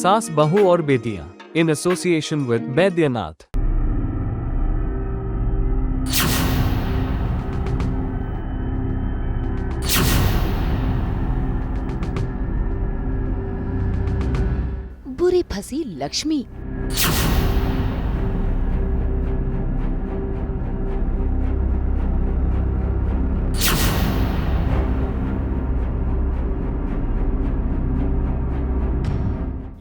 सास बहू और बेटियां in association with बैद्यनाथ। बुरी फंसी लक्ष्मी।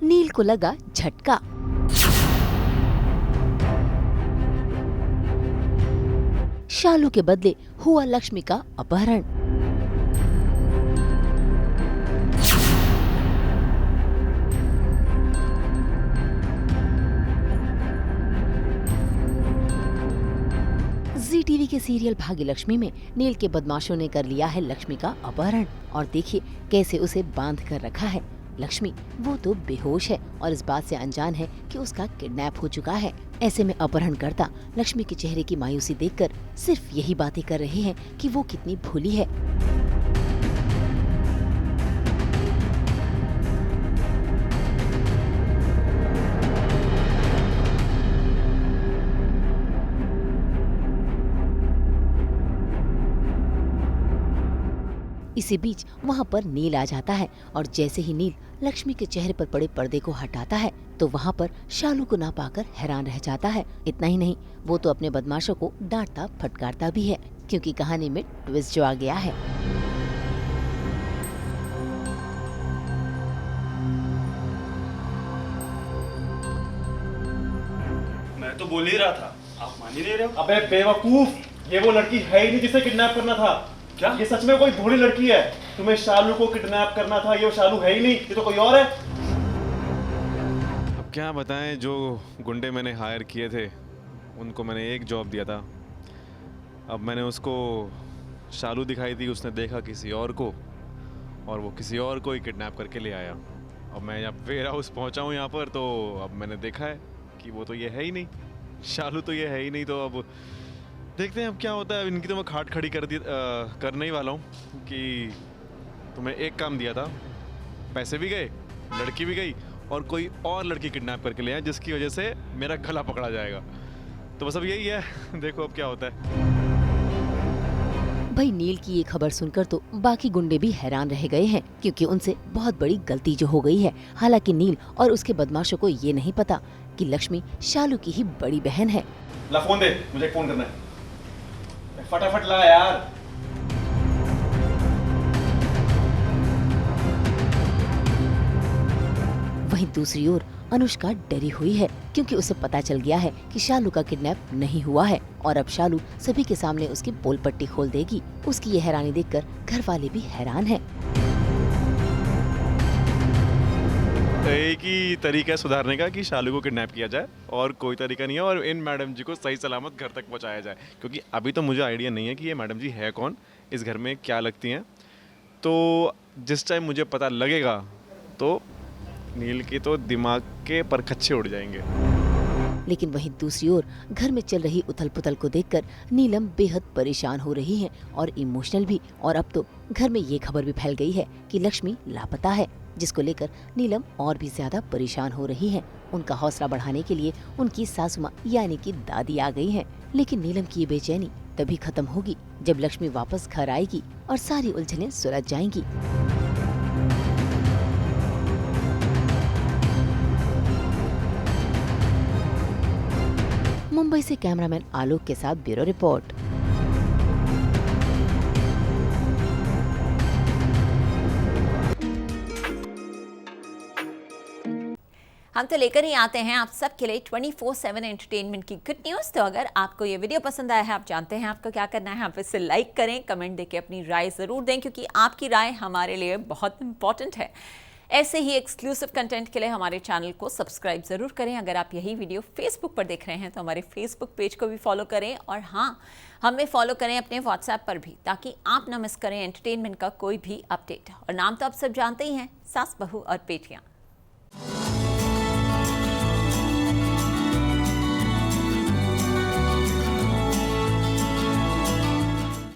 नील को लगा झटका। शालू के बदले हुआ लक्ष्मी का अपहरण। जी टीवी के सीरियल भाग्य लक्ष्मी में नील के बदमाशों ने कर लिया है लक्ष्मी का अपहरण और देखिए कैसे उसे बांध कर रखा है। लक्ष्मी वो तो बेहोश है और इस बात से अनजान है कि उसका किडनैप हो चुका है। ऐसे में अपहरणकर्ता लक्ष्मी के चेहरे की मायूसी देखकर सिर्फ यही बातें कर रहे हैं कि वो कितनी भोली है। इसी बीच वहाँ पर नील आ जाता है और जैसे ही नील लक्ष्मी के चेहरे पर पड़े पर्दे को हटाता है तो वहाँ पर शालू को ना पाकर हैरान रह जाता है। इतना ही नहीं, वो तो अपने बदमाशों को डांटता फटकारता भी है क्योंकि कहानी में ट्विस्ट जो आ गया है। मैं तो बोल ही रहा था, आप मान ही नहीं रहे हो। अबे बेवकूफ, ये वो लड़की है ही नहीं जिसे किडनैप करना था। क्या? ये सच में कोई भोली लड़की है। तुम्हें शालू को किडनैप करना था, ये वो शालू है ही नहीं, ये तो कोई और है। अब क्या बताएं, जो गुंडे मैंने हायर किए थे उनको मैंने एक जॉब दिया था। अब मैंने उसको शालू दिखाई दी, उसने देखा किसी और को और वो किसी और को ही किडनैप करके ले आया। अब मैं जब वेयर हाउस पहुँचा हूँ यहाँ पर, तो अब मैंने देखा है कि वो तो ये है ही नहीं, शालू तो ये है ही नहीं। तो अब देखते हैं अब क्या होता है। इनकी तो मैं खाट खड़ी करने ही वाला हूँ कि तुम्हें एक काम दिया था, पैसे भी गए, लड़की भी गई और कोई और लड़की किडनैप करके ले आए जिसकी वजह से मेरा गला पकड़ा जाएगा। तो बस अब यही है, देखो अब क्या होता है। भाई नील की ये खबर सुनकर तो बाकी गुंडे भी हैरान रह गए हैं क्योंकि उनसे बहुत बड़ी गलती जो हो गई है। हालांकि नील और उसके बदमाशों को ये नहीं पता कि लक्ष्मी शालू की ही बड़ी बहन है। ला फोन दे, मुझे फोन करना है। फटाफट ला यार। वहीं दूसरी ओर अनुष्का डरी हुई है क्योंकि उसे पता चल गया है कि शालू का किडनैप नहीं हुआ है और अब शालू सभी के सामने उसकी पोल पट्टी खोल देगी। उसकी ये हैरानी देखकर घर वाले भी हैरान हैं। एक ही तरीका है सुधारने का कि शालू को किडनैप किया जाए और कोई तरीका नहीं है, और इन मैडम जी को सही सलामत घर तक पहुंचाया जाए। क्योंकि अभी तो मुझे आइडिया नहीं है कि ये मैडम जी है कौन, इस घर में क्या लगती हैं। तो जिस टाइम मुझे पता लगेगा तो नील के तो दिमाग के परखच्चे उड़ जाएंगे। लेकिन वहीं दूसरी ओर घर में चल रही उथल पुथल को देखकर नीलम बेहद परेशान हो रही है और इमोशनल भी। और अब तो घर में ये खबर भी फैल गई है कि लक्ष्मी लापता है, जिसको लेकर नीलम और भी ज्यादा परेशान हो रही है। उनका हौसला बढ़ाने के लिए उनकी सासू माँ यानी कि दादी आ गई हैं। लेकिन नीलम की ये बेचैनी तभी खत्म होगी जब लक्ष्मी वापस घर आएगी और सारी उलझनें सुलझ जाएंगी। मुंबई से कैमरामैन आलोक के साथ ब्यूरो रिपोर्ट। हम तो लेकर ही आते हैं आप सबके लिए 24/7 एंटरटेनमेंट की गुड न्यूज़। तो अगर आपको ये वीडियो पसंद आया है, आप जानते हैं आपको क्या करना है, आप इसे लाइक करें, कमेंट देके अपनी राय ज़रूर दें क्योंकि आपकी राय हमारे लिए बहुत इंपॉर्टेंट है। ऐसे ही एक्सक्लूसिव कंटेंट के लिए हमारे चैनल को सब्सक्राइब ज़रूर करें। अगर आप यही वीडियो फेसबुक पर देख रहे हैं तो हमारे फेसबुक पेज को भी फॉलो करें और हाँ, हमें फॉलो करें अपने व्हाट्सएप पर भी, ताकि आप ना मिस करें एंटरटेनमेंट का कोई भी अपडेट। और नाम तो आप सब जानते ही हैं, सास बहू और बेटियाँ।